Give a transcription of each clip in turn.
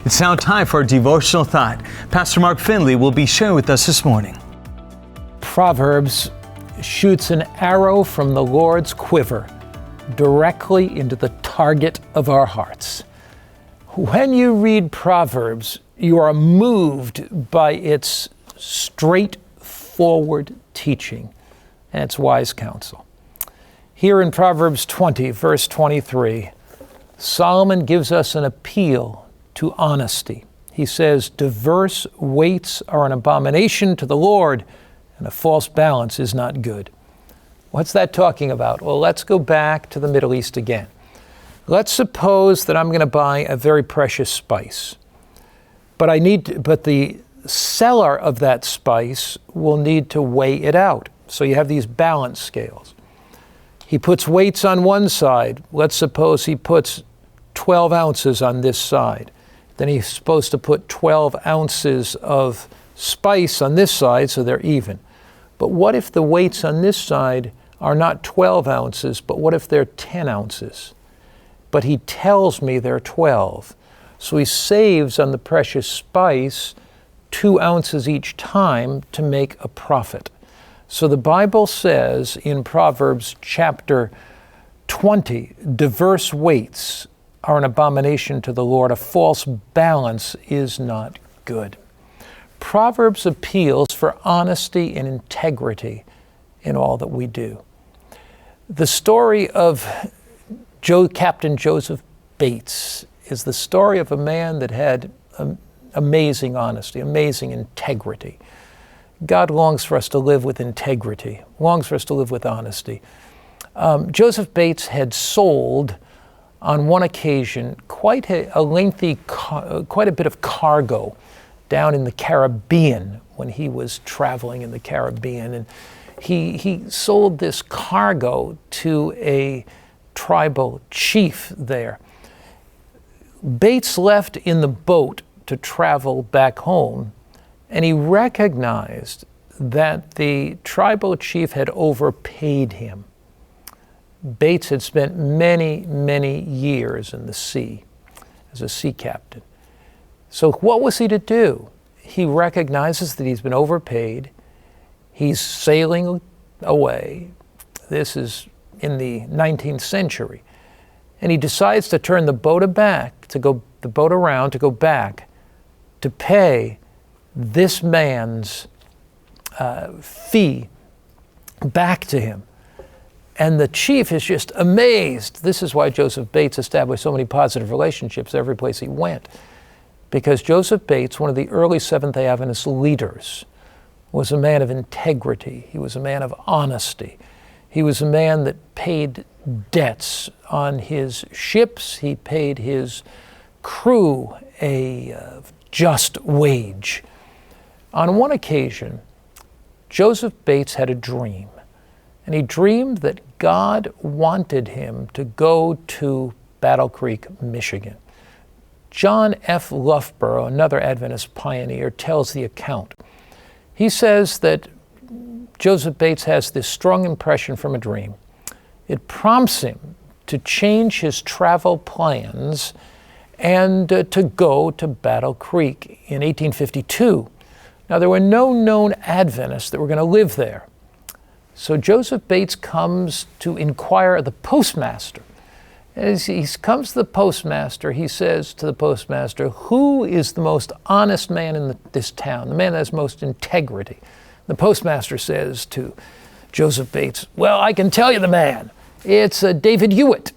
It's now time for a devotional thought. Pastor Mark Finley will be sharing with us this morning. Proverbs shoots an arrow from the Lord's quiver directly into the target of our hearts. When you read Proverbs, you are moved by its straightforward teaching and its wise counsel. Here in Proverbs 20, verse 23, Solomon gives us an appeal to honesty. He says, "Diverse weights are an abomination to the Lord, and a false balance is not good." What's that talking about? Well, let's go back to the Middle East again. Let's suppose that I'm going to buy a very precious spice, but the seller of that spice will need to weigh it out. So you have these balance scales. He puts weights on one side. Let's suppose he puts 12 ounces on this side. Then he's supposed to put 12 ounces of spice on this side so they're even. But what if the weights on this side are not 12 ounces, but what if they're 10 ounces? But he tells me they're 12. So he saves on the precious spice 2 ounces each time to make a profit. So the Bible says in Proverbs chapter 20, diverse weights are an abomination to the Lord. A false balance is not good. Proverbs appeals for honesty and integrity in all that we do. The story of Captain Joseph Bates is the story of a man that had amazing honesty, amazing integrity. God longs for us to live with integrity, longs for us to live with honesty. Joseph Bates had sold on one occasion quite a bit of cargo down in the Caribbean when he was traveling in the Caribbean. And he sold this cargo to a tribal chief there. Bates left in the boat to travel back home, and he recognized that the tribal chief had overpaid him. Bates had spent many, many years in the sea as a sea captain. So what was he to do? He recognizes that he's been overpaid. He's sailing away. This is in the 19th century. And he decides to turn the boat back, to go back, to pay this man's fee back to him. And the chief is just amazed. This is why Joseph Bates established so many positive relationships every place he went. Because Joseph Bates, one of the early Seventh-day Adventist leaders, was a man of integrity. He was a man of honesty. He was a man that paid debts on his ships. He paid his crew a just wage. On one occasion, Joseph Bates had a dream. And he dreamed that God wanted him to go to Battle Creek, Michigan. John F. Loughborough, another Adventist pioneer, tells the account. He says that Joseph Bates has this strong impression from a dream. It prompts him to change his travel plans and to go to Battle Creek in 1852. Now, there were no known Adventists that were going to live there. So Joseph Bates comes to inquire of the postmaster. As he comes to the postmaster, he says to the postmaster, "Who is the most honest man in this town, the man that has most integrity?" The postmaster says to Joseph Bates, "Well, I can tell you the man. It's David Hewitt."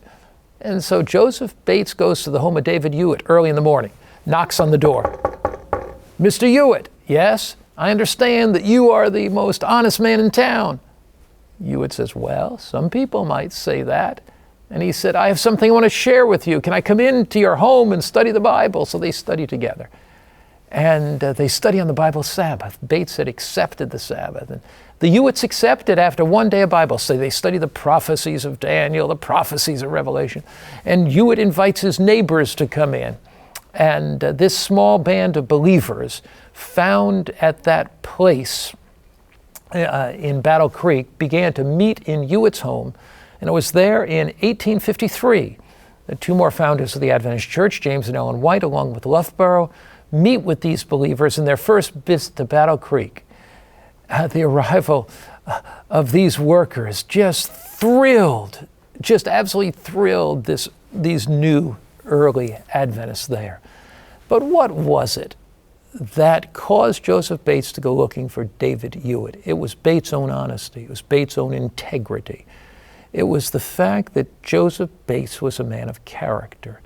And so Joseph Bates goes to the home of David Hewitt early in the morning, knocks on the door. "Mr. Hewitt, yes, I understand that you are the most honest man in town." Hewitt says, "Well, some people might say that." And he said, "I have something I want to share with you. Can I come into your home and study the Bible?" So they study together. And they study on the Bible Sabbath. Bates had accepted the Sabbath. And the Hewitts accepted after one day of Bible study. They study the prophecies of Daniel, the prophecies of Revelation. And Hewitt invites his neighbors to come in. And this small band of believers found at that place in Battle Creek began to meet in Hewitt's home. And it was there in 1853 The two more founders of the Adventist Church, James and Ellen White, along with Loughborough, meet with these believers in their first visit to Battle Creek. At the arrival of these workers, just thrilled, just absolutely thrilled, these new early Adventists there. But what was it that caused Joseph Bates to go looking for David Hewitt? It was Bates' own honesty. It was Bates' own integrity. It was the fact that Joseph Bates was a man of character,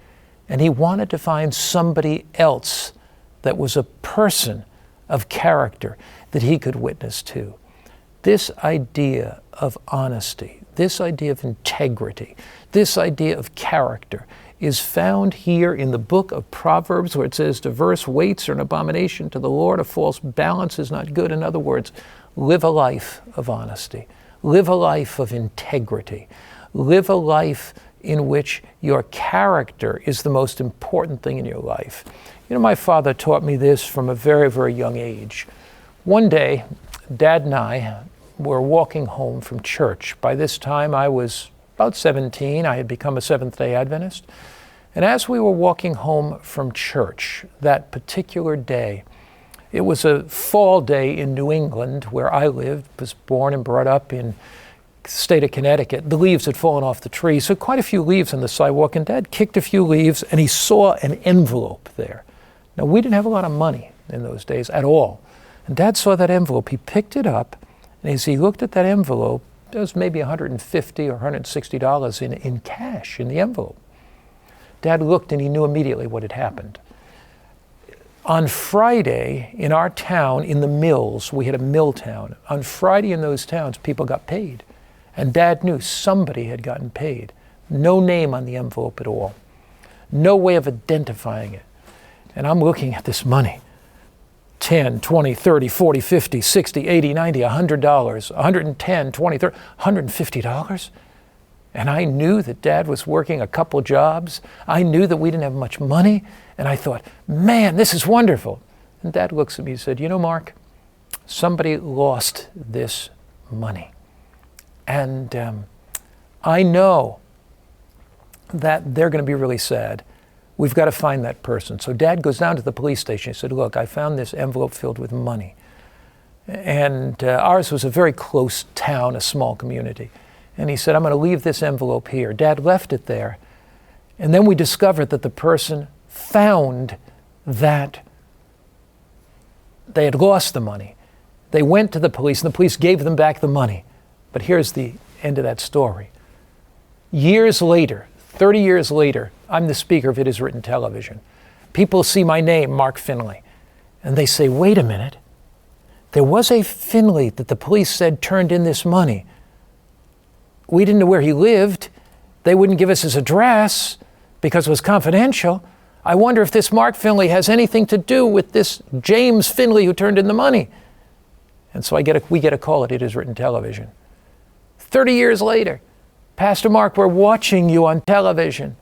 and he wanted to find somebody else that was a person of character that he could witness to. This idea of honesty, this idea of integrity, this idea of character is found here in the book of Proverbs, where it says, diverse weights are an abomination to the Lord, a false balance is not good. In other words, live a life of honesty. Live a life of integrity. Live a life in which your character is the most important thing in your life. You know, my father taught me this from a very, very young age. One day, Dad and I were walking home from church. By this time, I was about 17. I had become a Seventh-day Adventist. And as we were walking home from church that particular day, it was a fall day in New England, where I lived, was born and brought up in the state of Connecticut. The leaves had fallen off the trees, so quite a few leaves on the sidewalk, and Dad kicked a few leaves, and he saw an envelope there. Now, we didn't have a lot of money in those days at all. And Dad saw that envelope. He picked it up, and as he looked at that envelope, there was maybe $150 or $160 in cash in the envelope. Dad looked, and he knew immediately what had happened. On Friday, in our town, in the mills, we had a mill town. On Friday in those towns, people got paid. And Dad knew somebody had gotten paid. No name on the envelope at all. No way of identifying it. And I'm looking at this money. 10, 20, 30, 40, 50, 60, 80, 90, $100, 110, 20, 30, $150. And I knew that Dad was working a couple jobs. I knew that we didn't have much money. And I thought, man, this is wonderful. And Dad looks at me and said, you know, Mark, somebody lost this money. And I know that they're going to be really sad. We've got to find that person. So Dad goes down to the police station. He said, look, I found this envelope filled with money. And ours was a very close town, a small community. And he said, I'm going to leave this envelope here. Dad left it there. And then we discovered that the person found that they had lost the money. They went to the police, and the police gave them back the money. But here's the end of that story. Years later, 30 years later, I'm the speaker of It Is Written television. People see my name, Mark Finley, and they say, wait a minute. There was a Finley that the police said turned in this money. We didn't know where he lived. They wouldn't give us his address because it was confidential. I wonder if this Mark Finley has anything to do with this James Finley who turned in the money. And so we get a call at It Is Written television. 30 years later, Pastor Mark, we're watching you on television.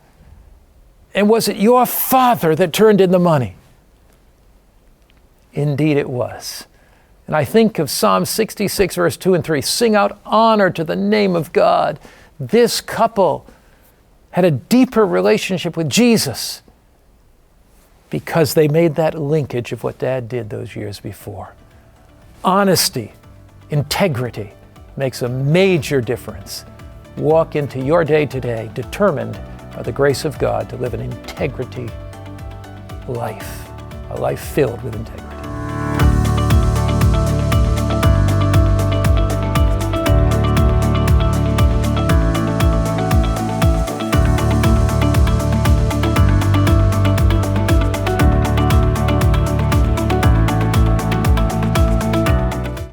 And was it your father that turned in the money? Indeed it was. And I think of Psalm 66, verse 2 and 3, sing out honor to the name of God. This couple had a deeper relationship with Jesus because they made that linkage of what Dad did those years before. Honesty, integrity makes a major difference. Walk into your day today determined by the grace of God to live an integrity life, a life filled with integrity.